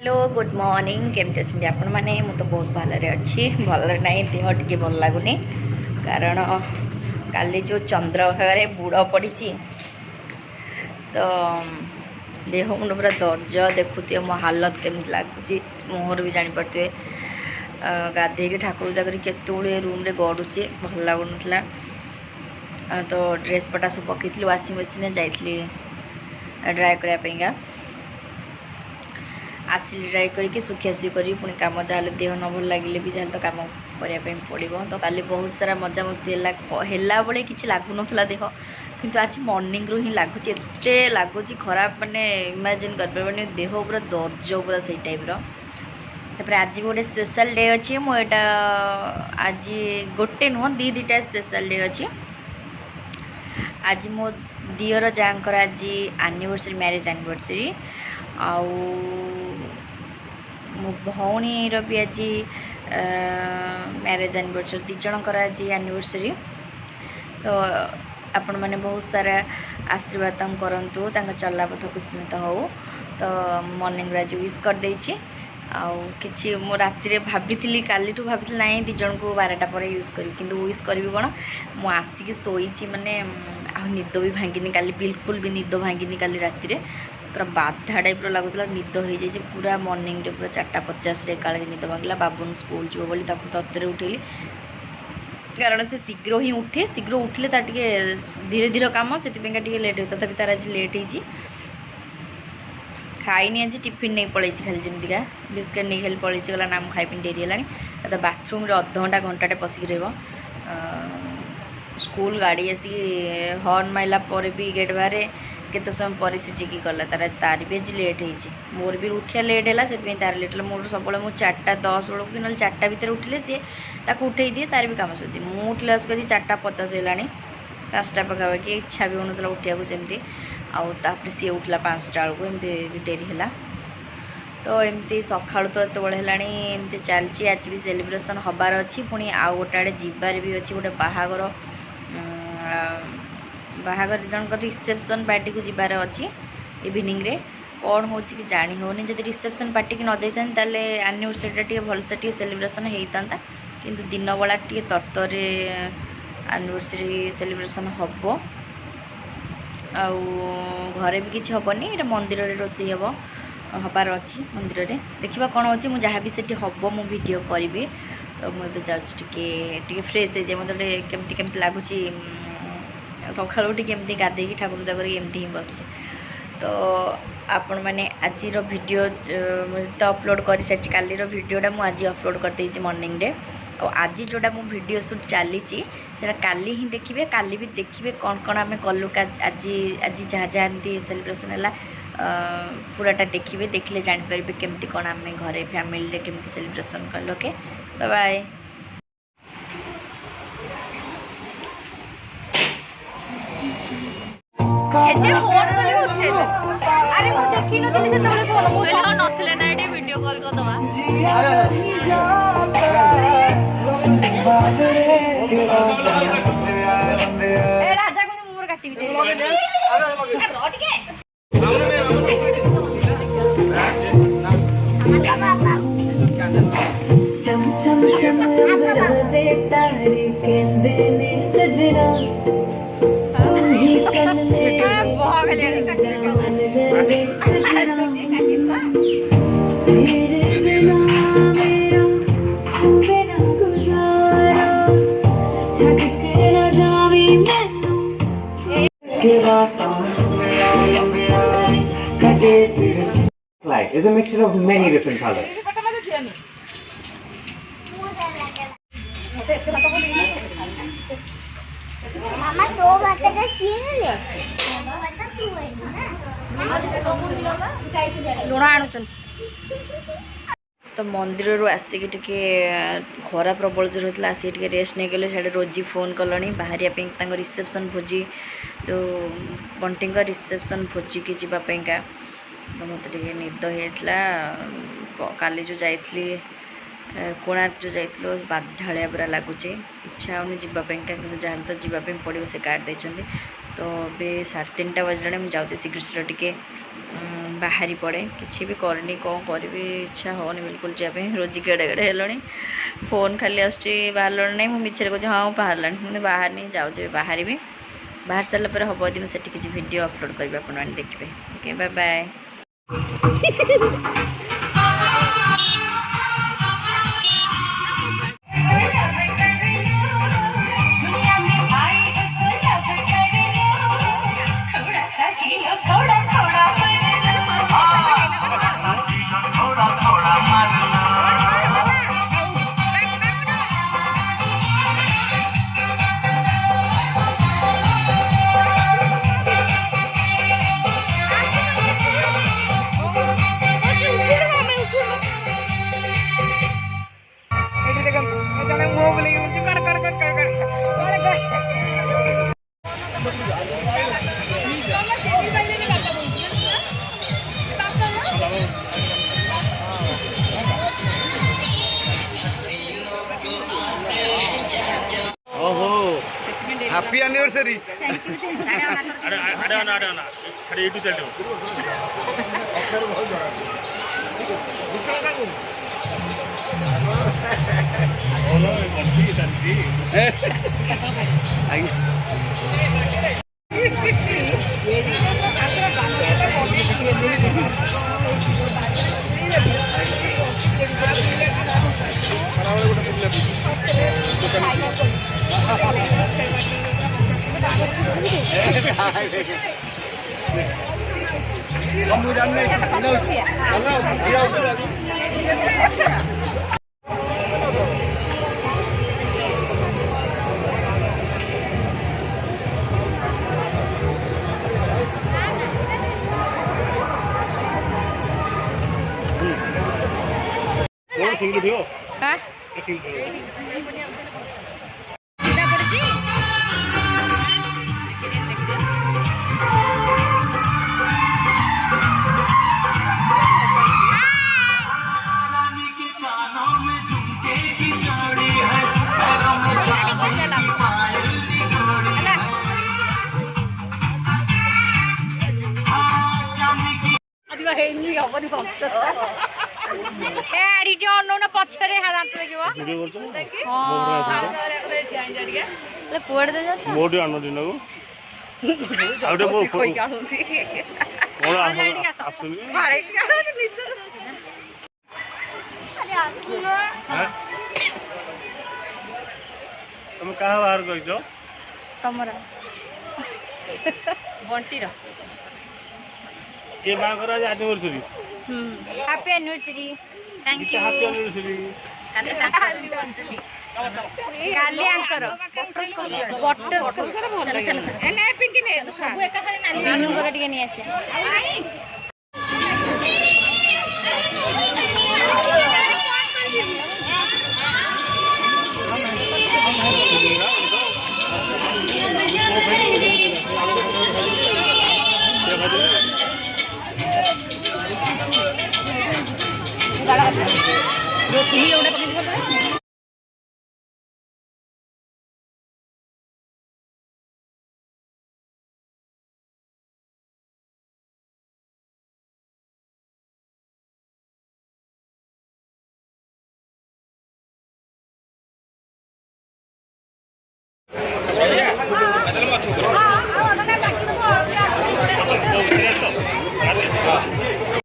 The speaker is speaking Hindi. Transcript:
हेलो गुड मॉर्निंग केमती अच्छे आपण मैंने तो बहुत भलरे अच्छी भल ना देह टी भल लगुनि कारण काली जो चंद्रभागे बुड़ पड़ी तो देह मुंड पूरा दर्ज देखुए मो हालत केमती लगुच मुहर भी जापे गाधे ठाकुर पूजा कर रूम रे गड़ुचे भल लगुन तो ड्रेस पटा सब पकई वाशिंग मशीन जाइली ड्राए करने आसिली ड्राए करके सुखिया सुखी कर पुणी कम जहाँ देह न भल लगे भी जहाँ तो कम करने पड़ो तो काली बहुत सारा मजा मस्ती है बेले कि लगुन देह किंतु आज मॉर्निंग रू ही लगुच एत लगुच खराब माने इमेजिन कर पारे देह पूरा दर्ज पूरा से टाइप तापर आज गोटे स्पेशल डे अच्छी मुझा आज गोटे नुह दीटा स्पेशल डे अच्छी आज मो दियर जाकर आज एनिवर्सरी मैरिज एनिवर्सरी आउ मो भौणीर भी आज मैरिज एनिवर्सरी दी जनकर आज एनिवर्सरी तो आपण मैंने बहुत सारा आशीर्वाद करंतु चला पथ कुसुमित हो तो मॉर्निंग आज विश कर देछि आउ किछि मो राति भाभी काली भाभी ना दी जन को 12टा पर यूज करी किंतु विश करी कौन मु आसिक शोची माने आ निद भी भांगिनी काली बिल्कुल भी निद भांगिनी काली राति पूरा बाधा टाइप लगुला निद हो जाए पूरा मॉर्निंग रे पूरा 4:50 काले निद भांगला बाबून स्कूल जीव बोली तत्रे उठेली कारण से शीघ्र ही उठे शीघ्र उठिले तार टिके धीरे धीरे काम से टिके लेट हो तथापि तार आज लेट हो खाईनी आज टिफिन नहीं पड़े खाली जमतीका बिस्किट नहीं खाली पड़े गला नाम खाई डेरी है तो बाथरूम घंटा घंटाटे पशिक रहा स्कूल गाड़ी आसिक हॉर्न मारला भी गेट बाहर केत समय पर से जिकी गला तार भी आज लेट हो मोर भी उठिया लेट है से तार लेट है मोर सब मुझे 4:10 बेलू कि ना 4टा भितर उठिले सी उठे दिए तार भी कम सुधी मुझे उठला 4:50 है 5टा पखापाखि इच्छा भी होना उठा सेमती आउे सी उठला 5टा बेलू एमती डेरी है तो एमती सका तो एत बड़े है चलती आज भी सेलिब्रेशन हबार अच्छी पुणी आउ गोटे आड़े जीवार भी अच्छी गोटे बाहागर बाहागर जनकर रिसेप्शन पार्टी को जीवार अच्छी इवनिंग रे कौन हो कि जानी होनी जब रिसेप्शन पार्टी की न जाता ताले एनिवर्सरी भलसे टी सेलिब्रेशन होता किंतु दिन बेला टी तरतर एनिवर्सरी सेलिब्रेशन हम आउ घरे भी किसी हेनी ये मंदिर रे रोषे हम हबार अच्छी मंदिर रे देखा कौन हो जहाँ भी से हम मु वीडियो करी तो मुझे जाऊँगी फ्रेश हो मतलब केमती केमती लगुच सका केमती गाधे ठाकुर पूजा करमती ही बस तो आपण मैंने आज वीडियो तो अपलोड कर सारी काली वीडियोटा मुझे अपलोड कर देती मॉर्निंग रे और आज जोटा मो वीडियो शूट चली काली ही देखिए काली भी देखिए कौन कौन आम कलु आज आज जहाँ जहाँ एमती सेलिब्रेशन है पूराटा देखिए देखिले जापर केमती कौन आम घरे फैमिली केमती सेलिब्रेशन कल ओके बाय बाय। अरे मु देखि नथिले से तबले फोन मु कहले नथिले ना एडी वीडियो कॉल कर दवा ए राजा को मोर काटी भी दे रो टिके चम चम चम दे तारे केंदे ने सजना Light is a mixture of many different colors. मामा तो बात का सीन ले लुणा आणुचन तो मंदिर रू आसिक टिके खरा प्रबल जोर होता आसिक टिके रेस्ट नहीं गले साढ़े रोजी फोन कलनी बाहरिया रिसेप्शन भोजी जो बंटी रिसेप्शन भोजी की जावाईका तो मत निद होता काली जो जाइली कोणार्क जो जाइल बाधाड़िया पूरा लगुच इच्छा होनी जावाई कि जहाँ तो जावाई पड़ो से कार्ड देते तो अभी 3:30 बजलानी मुझे जाऊँगी शीघ्र शीघ्र टे ବାହାରି ପଡ଼େ କିଛି ବି କରିନି କ'ଣ କରିବି ଇଚ୍ଛା ହେଉନି ବିଲକୁଲ ଯିବା ପାଇଁ ରୋଜି ଗେଡ଼େ ଗେଡ଼େ ହେଲଣି ଫୋନ୍ ଖାଲି ଆସୁଛି ବାହାରିଲଣି ନାହିଁ ମୁଁ ମିଛରେ କହୁଛି ହଁ ବାହାରିଲାଣି ମୁଁ ବାହାରିନି ଯାଉଛି ବାହାରିବି ବାହାରି ସାରିଲା ପରେ ହେବ ଯଦି ମୁଁ ସେଠି କିଛି ଭିଡ଼ିଓ ଅପଲୋଡ଼ କରିବି ଆପଣମାନେ ଦେଖିବେ okay bye bye Happy anniversary. ପଛରେ କୁଆଡ଼େ ମୋଟି ଆଣ ଦିନକୁ ଆଉ ତମେ କାହା ବାହାର କହିଛ ତମର ବଣ୍ଟିର ଏ ମାଙ୍କର ଆଜି anniversary happy anniversary thank you happy anniversary କାଲି ଆଙ୍କର ମାନଙ୍କର ଟିକେ ନେଇ ଆସିବା